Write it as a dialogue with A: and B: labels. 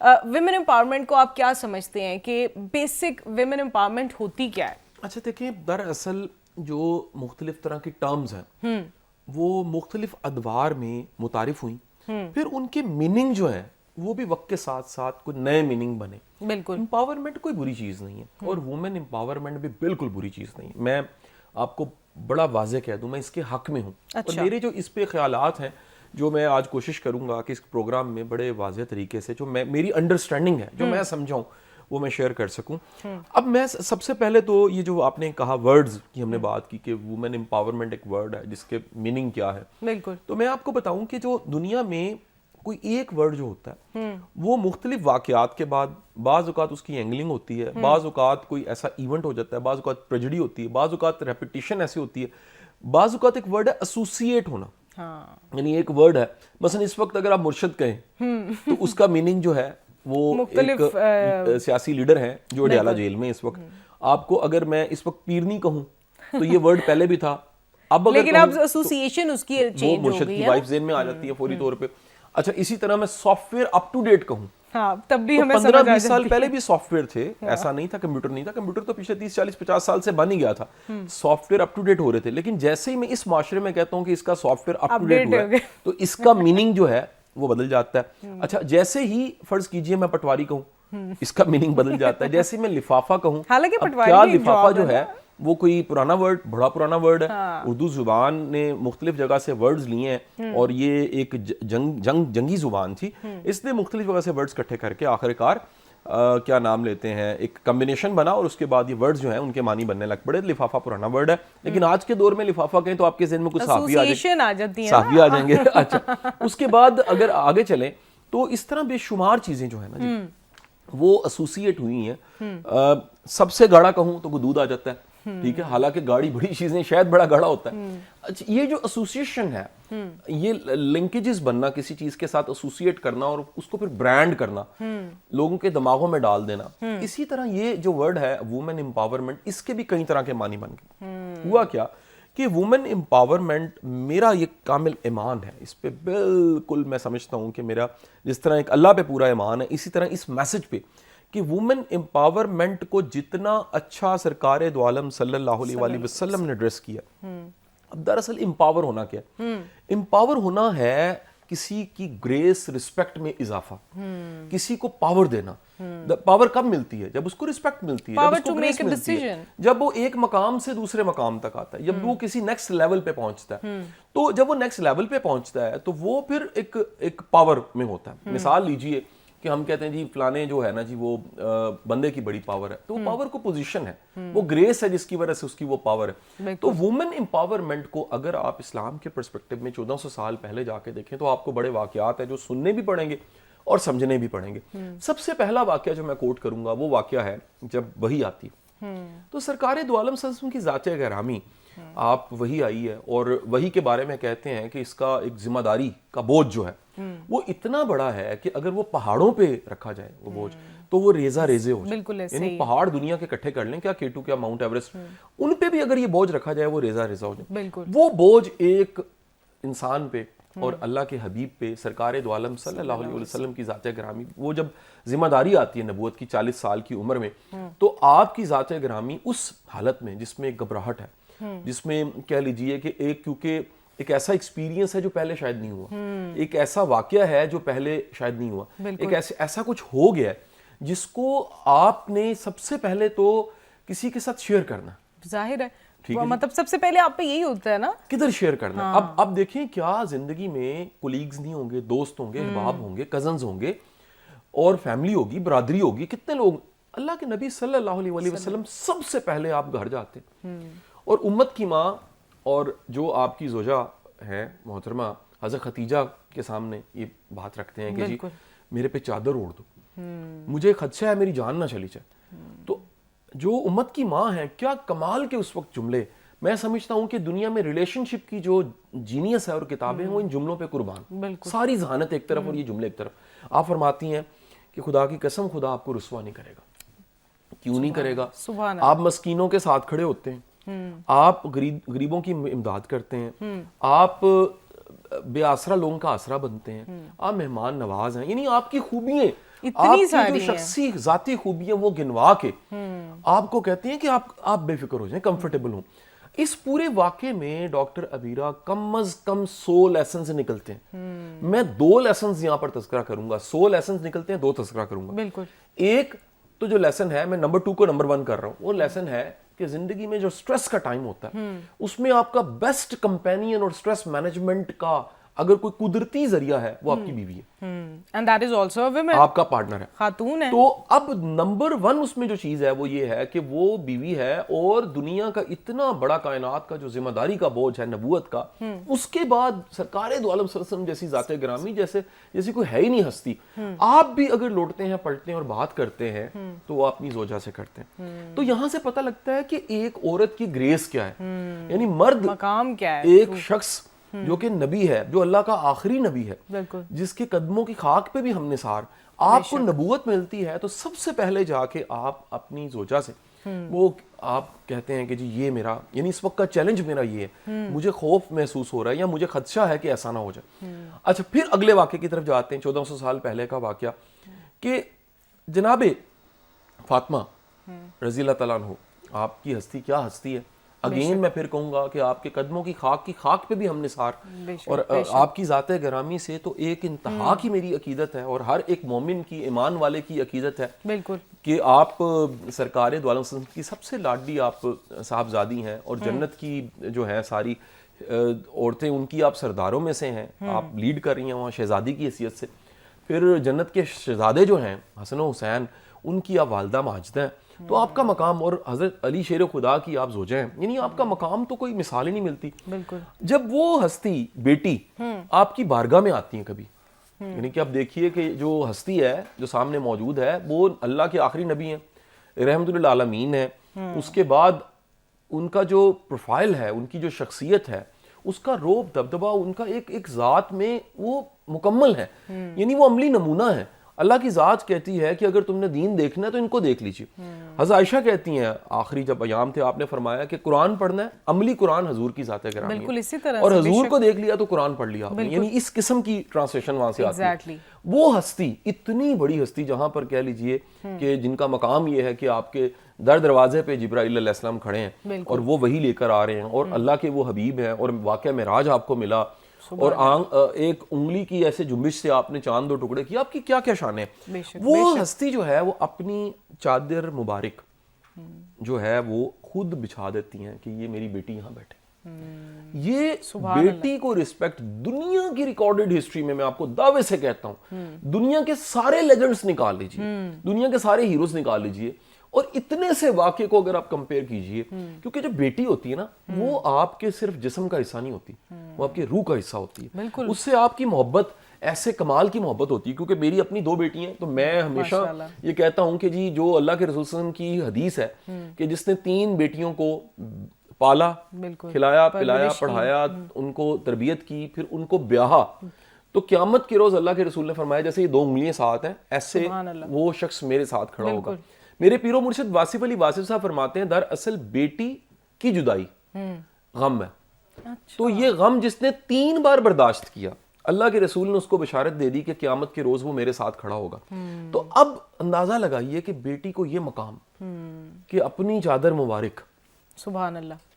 A: Women empowerment کو آپ کیا سمجھتے ہیں کہ بیسک ویمن امپاورمنٹ ہوتی کیا ہے؟
B: اچھا دیکھیں، دراصل جو مختلف طرح کی ٹرمز ہیں وہ مختلف ادوار میں متعارف ہوئیں، پھر ان کے میننگ جو ہیں وہ بھی وقت کے ساتھ ساتھ کوئی نئے میننگ بنے.
A: بالکل
B: امپاورمنٹ کوئی بری چیز نہیں ہے اور وومن امپاورمنٹ بھی بالکل بری چیز نہیں ہے. میں آپ کو بڑا واضح کہہ دوں، میں اس کے حق میں ہوں. اور میرے جو اس پہ خیالات ہیں، جو میں آج کوشش کروں گا کہ اس پروگرام میں بڑے واضح طریقے سے جو میری انڈرسٹینڈنگ ہے، جو میں سمجھاؤں، وہ میں شیئر کر سکوں. اب میں سب سے پہلے تو یہ جو آپ نے کہا ورڈز کی ہم نے بات کی کہ وومن امپاورمنٹ ایک ورڈ ہے جس کے میننگ کیا ہے،
A: بالکل.
B: تو میں آپ کو بتاؤں کہ جو دنیا میں کوئی ایک ورڈ جو ہوتا ہے وہ مختلف واقعات کے بعد بعض اوقات اس کی اینگلنگ ہوتی ہے، بعض اوقات کوئی ایسا ایونٹ ہو جاتا ہے، بعض اوقات ٹریجڈی ہوتی ہے، بعض اوقات ریپیٹیشن ایسی ہوتی ہے، بعض اوقات ایک ورڈ ہے ایسوسیٹ ہونا. یعنی ایک ورڈ ہے مثلا اس وقت اگر آپ مرشد کہیں تو اس کا میننگ جو ہے وہ ایک سیاسی لیڈر ہیں جو اڈیالہ جیل میں اس وقت. آپ کو اگر میں اس وقت پیرنی کہوں تو یہ ورڈ پہلے بھی تھا، اب اگر
A: لیکن اب ایسوسیشن اس کی چینج ہو گئی ہے،
B: وہ مرشد کی وائف ذہن میں آ جاتی ہے فوری طور پہ. اچھا اسی طرح میں software up to date کہوں،
A: تب بھی ہمیں
B: 15-20 سال پہلے بھی سافٹ ویئر تھے، ایسا نہیں تھا کمپیوٹر نہیں تھا. کمپیوٹر تو پچھلے 30-40-50 سال سے بن ہی گیا تھا. Software up to date ہو رہے تھے، لیکن جیسے ہی میں اس معاشرے میں کہتا ہوں کہ اس کا software up to date ہوا ہے تو اس کا میننگ جو ہے وہ بدل جاتا ہے. اچھا جیسے ہی فرض کیجئے میں پٹواری کہوں، اس کا میننگ بدل جاتا ہے. جیسے میں لفافہ کہوں، کیا لفافہ جو ہے وہ کوئی پرانا ورڈ، بڑا پرانا ورڈ ہے. اردو زبان نے مختلف جگہ سے ورڈز لیے ہیں اور یہ ایک جنگی زبان تھی، اس نے مختلف جگہ سے ورڈز اکٹھے کر کے آخر کار کیا نام لیتے ہیں ایک کمبینیشن بنا اور اس کے بعد یہ ورڈز جو ہیں ان کے معنی بننے لگ پڑے. لفافہ پرانا ورڈ ہے، لیکن آج کے دور میں لفافہ کہیں تو آپ کے ذہن میں کچھ صحافی آ جائیں گے. اچھا اس کے بعد اگر آگے چلیں تو اس طرح بے شمار چیزیں جو ہیں نا جی وہ ایسوسیٹ ہوئی ہیں. سب سے گاڑا کہوں تو دودھ آ جاتا ہے، ٹھیک ہے، حالانکہ گاڑی بڑی چیزیں شاید بڑا گاڑا ہوتا ہے. اچھا یہ جو ایسوسیشن ہے، یہ لنکیجز بننا، کسی چیز کے ساتھ ایسوسیٹ کرنا اور اس کو پھر برانڈ کرنا، لوگوں کے دماغوں میں ڈال دینا، اسی طرح یہ جو ورڈ ہے وومن امپاورمنٹ، اس کے بھی کئی طرح کے معنی بن گئے. ہوا کیا کہ وومن امپاورمنٹ میرا یہ کامل ایمان ہے، اس پہ بالکل میں سمجھتا ہوں کہ میرا جس طرح ایک اللہ پہ پورا ایمان ہے، اسی طرح اس میسج پہ کہ وومن امپاورمنٹ کو جتنا اچھا سرکار دو عالم صلی اللہ علیہ وآلہ وسلم نے ایڈریس کیا. اب دراصل امپاور ہونا کیا ہے؟ امپاور ہونا ہے کسی کی گریس، رسپیکٹ میں اضافہ، کسی کو پاور دینا. پاور کب ملتی ہے؟ جب اس کو رسپیکٹ ملتی ہے، جب اس کو گریس ملتی ہے، جب وہ ایک مقام سے دوسرے مقام تک آتا ہے، جب وہ کسی نیکسٹ لیول پہ پہنچتا ہے. تو جب وہ نیکسٹ لیول پہ پہنچتا ہے تو وہ پھر ایک پاور میں ہوتا ہے. مثال لیجئے کہ ہم کہتے ہیں جی فلانے جو ہے نا جی وہ بندے کی بڑی پاور ہے، تو وہ پاور کو پوزیشن ہے، وہ گریس ہے جس کی وجہ سے اس کی وہ پاور ہے. تو وومن امپاورمنٹ کو اگر آپ اسلام کے پرسپیکٹو میں 1400 سال پہلے جا کے دیکھیں تو آپ کو بڑے واقعات ہیں جو سننے بھی پڑیں گے اور سمجھنے بھی پڑیں گے. سب سے پہلا واقعہ جو میں کوٹ کروں گا وہ واقعہ ہے جب وحی آتی تو سرکار دو عالم صلی اللہ علیہ وسلم کی ذات گرامی آپ وحی آئی ہے، اور وحی کے بارے میں کہتے ہیں کہ اس کا ایک ذمہ داری کا بوجھ جو ہے وہ اتنا بڑا ہے کہ اگر وہ پہاڑوں پہ رکھا جائے وہ بوجھ تو وہ ریزہ ریزے ہو جائے. یعنی پہاڑ دنیا کے اکٹھے کر لیں، کیا K2 کیا ماؤنٹ ایوریسٹ، ان پہ بھی اگر یہ بوجھ رکھا جائے وہ ریزہ ریزہ ہو جائے. وہ بوجھ ایک انسان پہ اور اللہ کے حبیب پہ سرکار دو عالم صلی اللہ علیہ وسلم کی ذات گرامی، وہ جب ذمہ داری آتی ہے نبوت کی 40 سال کی عمر میں، تو آپ کی ذات گرامی اس حالت میں جس میں ایک گھبراہٹ ہے، جس میں کہہ لیجئے کہ کیونکہ ایک ایسا ایکسپیرینس ہے جو پہلے شاید نہیں ہوا، ایک ایسا واقعہ ہے جو پہلے شاید نہیں ہوا، ایک ایسا کچھ ہو گیا ہے جس کو آپ نے سب سے پہلے تو کسی کے ساتھ شیئر کرنا. ظاہر ہے،
A: مطلب سب سے پہلے آپ پہ یہی ہوتا ہے نا،
B: کدھر شیئر کرنا. اب دیکھیں کیا زندگی میں کولیگز نہیں ہوں گے، دوست ہوں گے، احباب ہوں گے، کزنز ہوں گے، اور فیملی ہوگی، برادری ہوگی، کتنے لوگ. اللہ کے نبی صلی اللہ علیہ وسلم سب سے پہلے آپ گھر جاتے اور امت کی ماں اور جو آپ کی زوجہ ہے محترمہ حضرت ختیجہ کے سامنے یہ بات رکھتے ہیں کہ جی میرے پہ چادر اوڑھ دو، مجھے خدشہ ہے میری جان نہ چلی جائے. تو جو امت کی ماں ہے، کیا کمال کے اس وقت جملے. میں سمجھتا ہوں کہ دنیا میں ریلیشن شپ کی جو جینیس ہے اور کتابیں ہیں وہ ان جملوں پہ قربان، ساری ذہانت ایک طرف اور یہ جملے ایک طرف. آپ فرماتی ہیں کہ خدا کی قسم خدا آپ کو رسوا نہیں کرے گا. کیوں نہیں کرے گا؟ آپ مسکینوں کے ساتھ کھڑے ہوتے ہیں، آپ غریبوں کی امداد کرتے ہیں، آپ بے آسرا لوگوں کا آسرا بنتے ہیں، آپ مہمان نواز ہیں. یعنی آپ کی خوبیاں
A: اتنی
B: آپ کی جو شخصی ذاتی خوبیاں وہ گنوا کے آپ کو کہتے ہیں کہ آپ بے فکر ہو جائیں، کمفرٹیبل ہوں. اس پورے واقعے میں ڈاکٹر عبیرہ کم از کم 100 لیسنز نکلتے ہیں. میں 2 لیسنز یہاں پر تذکرہ کروں گا. 100 لیسنز نکلتے ہیں، 2 تذکرہ کروں گا.
A: بالکل.
B: ایک تو جو لیسن ہے، میں نمبر 2 کو نمبر 1 کر رہا ہوں، وہ لیسن ہے کہ زندگی میں جو سٹریس کا ٹائم ہوتا ہے اس میں آپ کا بیسٹ کمپینین اور سٹریس مینجمنٹ کا اگر کوئی قدرتی ذریعہ ہے وہ آپ کی بیوی ہے.
A: And that is also a women,
B: آپ کا پارٹنر ہے،
A: خاتون ہے.
B: تو اب نمبر 1 اس میں جو چیز ہے وہ یہ ہے کہ وہ بیوی ہے، اور دنیا کا اتنا بڑا کائنات کا جو ذمہ داری کا بوجھ ہے نبوت کا، اس کے بعد سرکار دو عالم صلی اللہ علیہ وسلم جیسی ذات گرامی جیسی کوئی ہے ہی نہیں ہستی. آپ بھی اگر لوٹتے ہیں، پلٹتے ہیں اور بات کرتے ہیں تو وہ اپنی زوجہ سے کرتے ہیں. تو یہاں سے پتہ لگتا ہے کہ ایک عورت کی گریس کیا ہے، یعنی مرد
A: مقام کیا ہے،
B: ایک شخص جو کہ نبی ہے، جو اللہ کا آخری نبی ہے،
A: بالکل،
B: جس کے قدموں کی خاک پہ بھی ہم نثار، آپ کو نبوت ملتی ہے تو سب سے پہلے جا کے آپ اپنی زوجہ سے وہ آپ کہتے ہیں کہ جی یہ میرا، یعنی اس وقت کا چیلنج میرا یہ ہے، مجھے خوف محسوس ہو رہا ہے یا مجھے خدشہ ہے کہ ایسا نہ ہو جائے. اچھا، پھر اگلے واقعے کی طرف جاتے ہیں، 1400 سال پہلے کا واقعہ کہ جناب فاطمہ رضی اللہ تعالیٰ عنہ، آپ کی ہستی کیا ہستی ہے. اگین میں پھر کہوں گا کہ آپ کے قدموں کی خاک پہ بھی ہم نثار، اور آپ کی ذات گرامی سے تو ایک انتہا کی میری عقیدت ہے، اور ہر ایک مومن کی، ایمان والے کی عقیدت ہے
A: بالکل،
B: کہ آپ سرکار دو عالم صلی اللہ علیہ وسلم کی سب سے لاڈلی آپ صاحبزادی ہیں، اور جنت کی جو ہیں ساری عورتیں ان کی آپ سرداروں میں سے ہیں، آپ لیڈ کر رہی ہیں وہاں شہزادی کی حیثیت سے. پھر جنت کے شہزادے جو ہیں حسن و حسین، ان کی آپ والدہ ماجدہ ہیں. تو آپ کا مقام، اور حضرت علی شیر خدا کی آپ زوجہ ہیں، یعنی آپ کا مقام تو کوئی مثال ہی نہیں ملتی.
A: بالکل.
B: جب وہ ہستی بیٹی آپ کی بارگاہ میں آتی ہیں کبھی، یعنی کہ آپ دیکھیے کہ جو ہستی ہے جو سامنے موجود ہے وہ اللہ کے آخری نبی ہیں، رحمت للعالمین ہیں. اس کے بعد ان کا جو پروفائل ہے، ان کی جو شخصیت ہے، اس کا روب دبدبہ، ان کا ایک ذات میں وہ مکمل ہے، یعنی وہ عملی نمونہ ہے. اللہ کی ذات کہتی ہے کہ اگر تم نے دین دیکھنا ہے تو ان کو دیکھ لیجیے. حضرت عائشہ کہتی ہیں، آخری جب ایام تھے آپ نے فرمایا کہ قرآن پڑھنا ہے، عملی قرآن حضور کی ذات گرامی ہے،
A: بالکل اسی طرح،
B: اور حضور کو دیکھ لیا تو قرآن پڑھ لیا آپ نے، یعنی اس قسم کی ٹرانسلیشن وہاں سے آتی ہے. وہ ہستی، اتنی بڑی ہستی، جہاں پر کہہ لیجئے کہ جن کا مقام یہ ہے کہ آپ کے دروازے پہ جبرائیل علیہ السلام کھڑے ہیں اور وہ وہی لے کر آ رہے ہیں، اور اللہ کے وہ حبیب ہیں، اور واقعہ معراج آپ کو ملا، اور ایک انگلی کی ایسے جنبش سے آپ نے چاند 2 ٹکڑے کیا. آپ کی کیا کیا شان ہے. وہ ہستی جو ہے وہ اپنی چادر مبارک جو ہے وہ خود بچھا دیتی ہیں کہ یہ میری بیٹی یہاں بیٹھے. یہ بیٹی کو رسپیکٹ دنیا کی ریکارڈڈ ہسٹری میں آپ کو دعوے سے کہتا ہوں، دنیا کے سارے لیجنڈز نکال لیجئے، دنیا کے سارے ہیروز نکال لیجئے، اور اتنے سے واقعے کو اگر آپ کمپیئر کیجئے، کیونکہ جو بیٹی ہوتی ہے نا وہ آپ کے صرف جسم کا حصہ نہیں ہوتی، وہ آپ کے روح کا حصہ ہوتی ہے. اس سے آپ کی محبت ایسے کمال کی محبت ہوتی ہے. کیونکہ میری اپنی 2 بیٹی ہیں، تو میں ہمیشہ یہ کہتا ہوں کہ جی جو اللہ کے رسول صلی اللہ علیہ وسلم کی حدیث ہے کہ جس نے 3 بیٹیوں کو پالا، کھلایا پلایا پڑھایا، ان کو تربیت کی، پھر ان کو بیاہا، تو قیامت کے روز اللہ کے رسول نے فرمایا جیسے یہ 2 انگلیاں ساتھ ہیں ایسے وہ شخص میرے ساتھ کھڑا ہوگا. میرے پیر و مرشد واصف علی واصف صاحب فرماتے ہیں دراصل بیٹی کی جدائی غم ہے. تو یہ غم جس نے 3 بار برداشت کیا، اللہ کے رسول نے اس کو بشارت دے دی کہ قیامت کے روز وہ میرے ساتھ کھڑا ہوگا. تو اب اندازہ لگائیے کہ بیٹی کو یہ مقام کہ اپنی چادر مبارک،
A: سبحان اللہ،